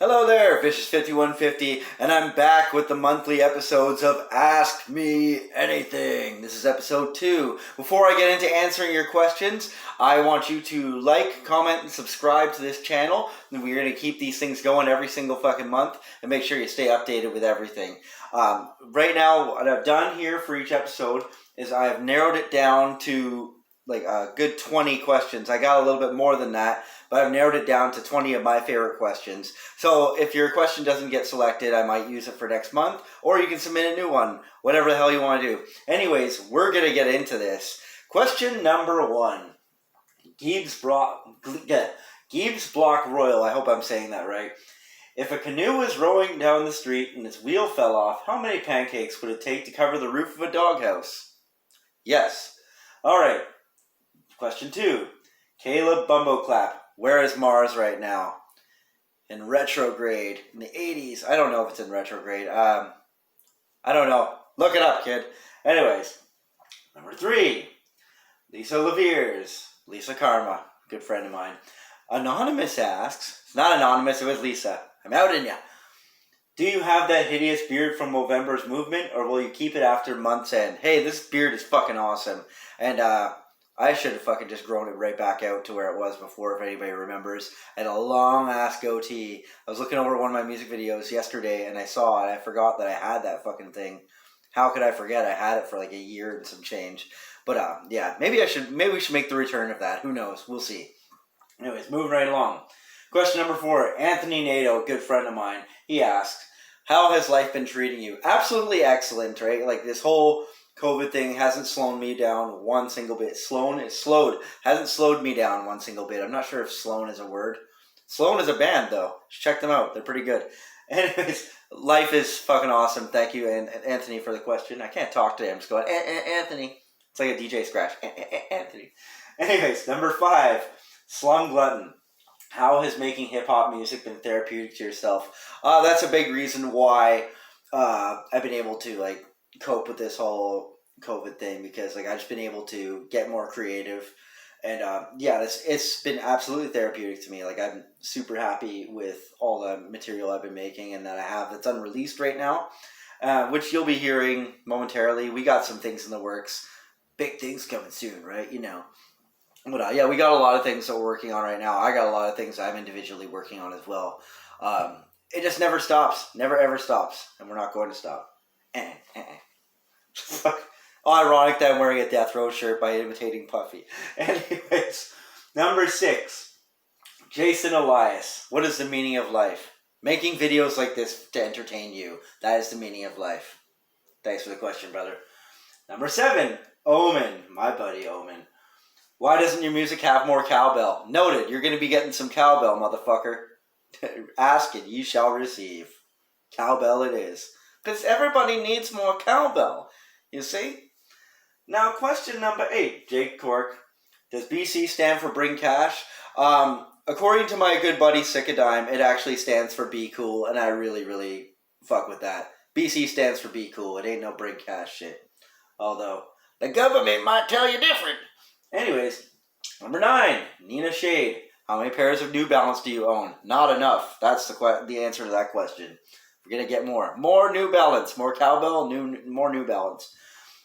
Hello there, Vicious5150, and I'm back with the monthly episodes of Ask Me Anything. This is episode 2. Before I get into answering your questions, I want you to like, comment, and subscribe to this channel. We're going to keep these things going every single fucking month and make sure you stay updated with everything. Right now, what I've done here for each episode is I've narrowed it down to like a good 20 questions. I got a little bit more than that, but I've narrowed it down to 20 of my favorite questions. So if your question doesn't get selected, I might use it for next month, or you can submit a new one, whatever the hell you want to do. Anyways, we're going to get into this. Question number 1. Gibbs Block Royal, I hope I'm saying that right. If a canoe was rowing down the street and its wheel fell off, how many pancakes would it take to cover the roof of a doghouse? Yes. All right. Question 2. Caleb Bumbleclap, where is Mars right now? In retrograde. In the 80s. I don't know if it's in retrograde. I don't know. Look it up, kid. Anyways. Number 3. Lisa Levere's. Lisa Karma. Good friend of mine. Anonymous asks. It's not anonymous. It was Lisa. I'm outing ya. Do you have that hideous beard from Movember's movement, or will you keep it after month's end? Hey, this beard is fucking awesome. And, I should have fucking just grown it right back out to where it was before, if anybody remembers. I had a long-ass goatee. I was looking over one of my music videos yesterday, and I saw it. I forgot that I had that fucking thing. How could I forget? I had it for like a year and some change. But, yeah, maybe we should make the return of that. Who knows? We'll see. Anyways, moving right along. Question number 4. Anthony Nato, good friend of mine, he asks, how has life been treating you? Absolutely excellent, right? Like, this whole COVID thing hasn't slowed me down one single bit. Hasn't slowed me down one single bit. I'm not sure if Sloan is a word. Sloan is a band, though. Check them out. They're pretty good. Anyways, life is fucking awesome. Thank you, Anthony, for the question. I can't talk to him. Just going, Anthony. It's like a DJ scratch. Anthony. Anyways, number 5. Slum Glutton. How has making hip-hop music been therapeutic to yourself? That's a big reason why I've been able to, like, cope with this whole COVID thing, because like I've just been able to get more creative, and it's been absolutely therapeutic to me. Like, I'm super happy with all the material I've been making and that I have that's unreleased right now, which you'll be hearing momentarily. We got some things in the works, big things coming soon, right? You know. But we got a lot of things that we're working on right now. I got a lot of things I'm individually working on as well. It just never stops, never ever stops, and we're not going to stop. Fuck. Ironic that I'm wearing a Death Row shirt by imitating Puffy. Anyways, number 6. Jason Elias. What is the meaning of life? Making videos like this to entertain you. That is the meaning of life. Thanks for the question, brother. Number 7. Omen. My buddy Omen. Why doesn't your music have more cowbell? Noted. You're going to be getting some cowbell, motherfucker. Ask it, you shall receive. Cowbell it is. Because everybody needs more cowbell. You see? Now, question number 8. Jake Cork. Does BC stand for Bring Cash? According to my good buddy Sickadime, it actually stands for Be Cool, and I really, really fuck with that. BC stands for Be Cool. It ain't no Bring Cash shit. Although, the government might tell you different. Anyways, number 9. Nina Shade. How many pairs of New Balance do you own? Not enough. That's the answer to that question. We're going to get more. More New Balance. More cowbell, more New Balance.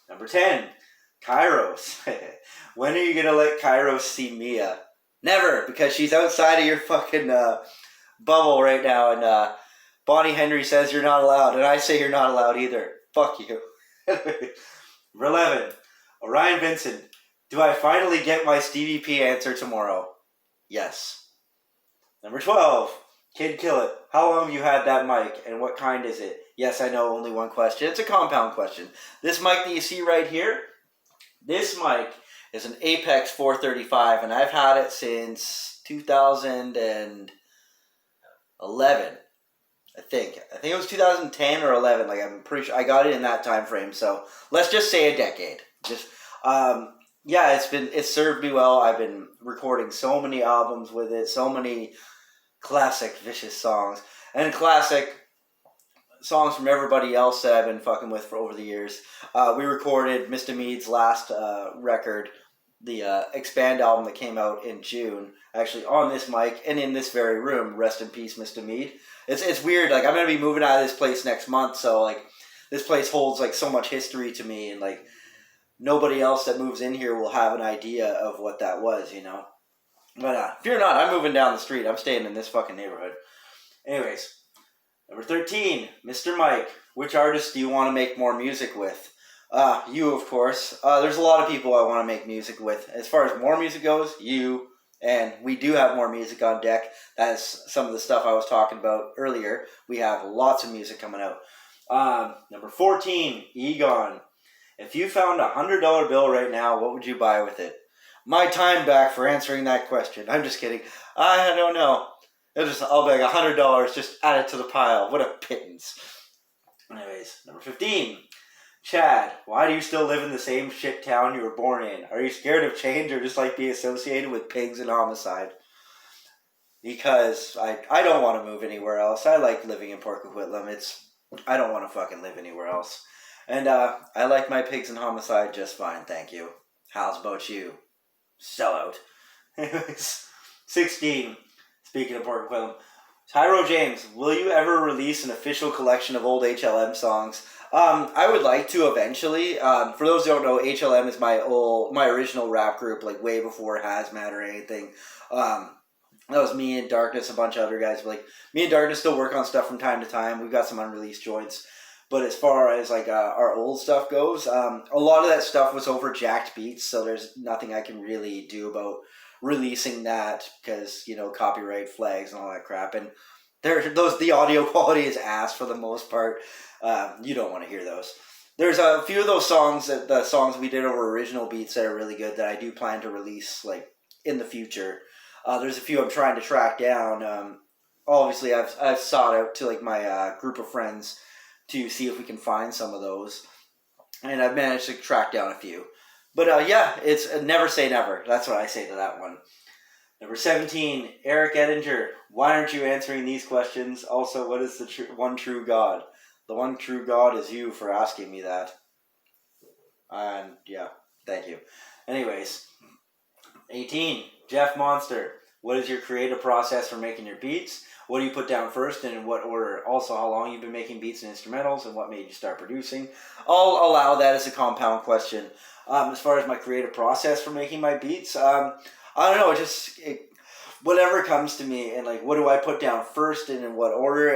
Number 10. Kairos. When are you going to let Kairos see Mia? Never, because she's outside of your fucking bubble right now, and Bonnie Henry says you're not allowed, and I say you're not allowed either. Fuck you. Number 11. Orion Vincent. Do I finally get my Stevie P answer tomorrow? Yes. Number 12. Kid Kill It. How long have you had that mic, and what kind is it? Yes, I know, only one question. It's a compound question. This mic that you see right here, this mic is an Apex 435, and I've had it since 2011, I think. I think it was 2010 or 11. Like, I'm pretty sure I got it in that time frame, so let's just say a decade. It's served me well. I've been recording so many albums with it, so many classic Vicious songs, and classic songs from everybody else that I've been fucking with for over the years. We recorded Mr. Mead's last record the Expand album that came out in June, actually on this mic and in this very room. Rest in peace, Mr. Mead. It's weird. Like, I'm gonna be moving out of this place next month, so like this place holds like so much history to me, and like nobody else that moves in here will have an idea of what that was, you know. But fear not, I'm moving down the street. I'm staying in this fucking neighborhood. Anyways, number 13, Mr. Mike. Which artist do you want to make more music with? You, of course. There's a lot of people I want to make music with. As far as more music goes, you. And we do have more music on deck. That's some of the stuff I was talking about earlier. We have lots of music coming out. Number 14, Egon. If you found a $100 bill right now, what would you buy with it? My time back for answering that question. I'm just kidding. I don't know. I'll beg $100. Just add it to the pile. What a pittance. Anyways, number 15. Chad, why do you still live in the same shit town you were born in? Are you scared of change or just like being associated with pigs and homicide? Because I don't want to move anywhere else. I like living in Port Coquitlam. I don't want to fucking live anywhere else. And I like my pigs and homicide just fine, thank you. How's about you? Sellout. Anyways, 16. Speaking of Port Coquitlam, Tyro James, will you ever release an official collection of old HLM songs? I would like to eventually. For those who don't know, HLM is my original rap group, like way before Hazmat or anything. That was me and Darkness, a bunch of other guys. But like me and Darkness still work on stuff from time to time. We've got some unreleased joints. But as far as like our old stuff goes, a lot of that stuff was over jacked beats, so there's nothing I can really do about releasing that because, you know, copyright flags and all that crap. And the audio quality is ass for the most part. You don't want to hear those. There's a few of those songs, the songs we did over original beats that are really good that I do plan to release like in the future. There's a few I'm trying to track down. Obviously, I've sought out to like my group of friends to see if we can find some of those, and I've managed to track down a few. But yeah, it's never say never. That's what I say to that one. Number 17, Eric Edinger. Why aren't you answering these questions? Also, what is the one true God? The one true God is you for asking me that. And yeah, thank you. Anyways, 18, Jeff Monster. What is your creative process for making your beats? What do you put down first and in what order? Also, how long you've been making beats and instrumentals and what made you start producing? I'll allow that as a compound question. As far as my creative process for making my beats, I don't know, whatever comes to me and like what do I put down first and in what order,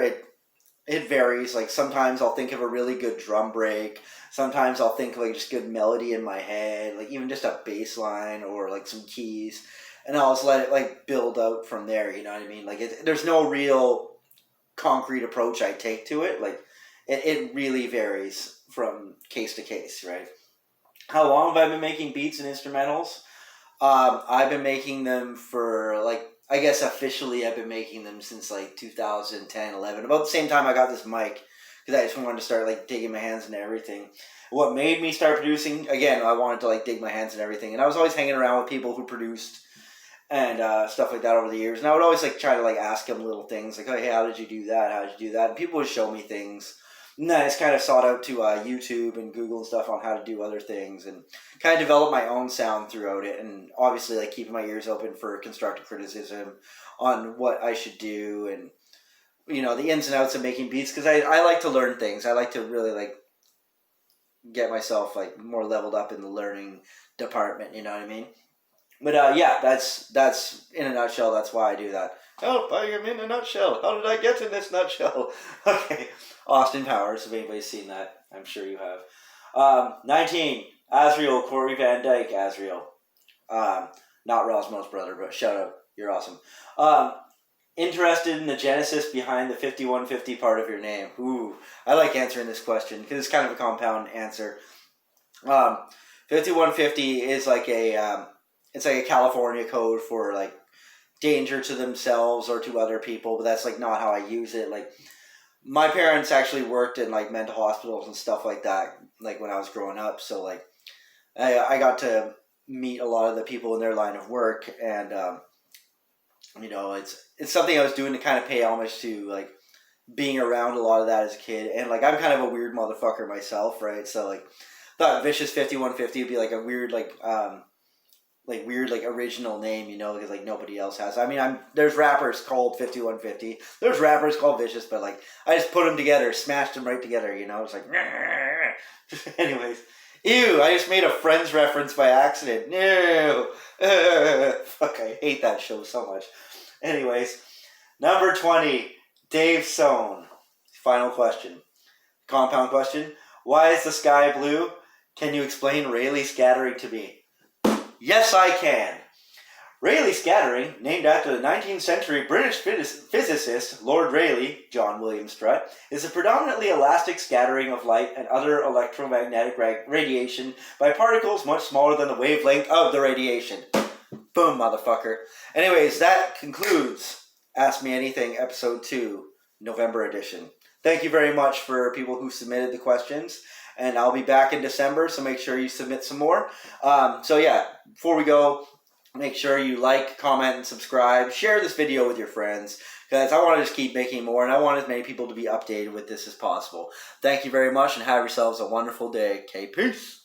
it varies. Like sometimes I'll think of a really good drum break. Sometimes I'll think of like just good melody in my head, like even just a bass line or like some keys. And I'll just let it like build out from there, you know what I mean? Like there's no real concrete approach I take to it. Like it really varies from case to case, right? How long have I been making beats and instrumentals? I've been making them for like, I guess officially I've been making them since like 2010, 11. About the same time I got this mic because I just wanted to start like digging my hands into everything. What made me start producing, again, I wanted to like dig my hands into everything. And I was always hanging around with people who produced and stuff like that over the years. And I would always like try to like ask them little things like, oh, hey, how did you do that? How did you do that? And people would show me things. And then I just kind of sought out to YouTube and Google and stuff on how to do other things and kind of develop my own sound throughout it. And obviously like keeping my ears open for constructive criticism on what I should do and, you know, the ins and outs of making beats. Because I like to learn things. I like to really like get myself like more leveled up in the learning department, you know what I mean? But yeah, that's in a nutshell. That's why I do that. Help! I am in a nutshell. How did I get in this nutshell? Okay, Austin Powers. If anybody's seen that, I'm sure you have. 19. Asriel, Corey Van Dyke. Asriel. Not Rosmo's brother, but shout out. You're awesome. Interested in the genesis behind the 5150 part of your name? Ooh, I like answering this question because it's kind of a compound answer. 5150 is like it's like a California code for like danger to themselves or to other people, but that's like not how I use it. Like my parents actually worked in like mental hospitals and stuff like that, like when I was growing up. So like I got to meet a lot of the people in their line of work, and you know, it's something I was doing to kind of pay homage to like being around a lot of that as a kid. And like I'm kind of a weird motherfucker myself, right? So like thought Vicious 5150 would be like a weird like like weird like original name, you know, because like nobody else has. I mean, there's rappers called 5150. There's rappers called Vicious, but like I just put them together, smashed them right together, you know. It's like anyways. Ew, I just made a Friends reference by accident. No. Fuck, I hate that show so much. Anyways, number 20, Dave Sohn. Final question. Compound question. Why is the sky blue? Can you explain Rayleigh scattering to me? Yes, I can. Rayleigh scattering, named after the 19th century British physicist Lord Rayleigh, John William Strutt, is a predominantly elastic scattering of light and other electromagnetic radiation by particles much smaller than the wavelength of the radiation. Boom, motherfucker. Anyways, that concludes Ask Me Anything, Episode 2, November edition. Thank you very much for people who submitted the questions. And I'll be back in December, so make sure you submit some more. So yeah, before we go, make sure you like, comment, and subscribe. Share this video with your friends, because I want to just keep making more, and I want as many people to be updated with this as possible. Thank you very much, and have yourselves a wonderful day. Okay, peace.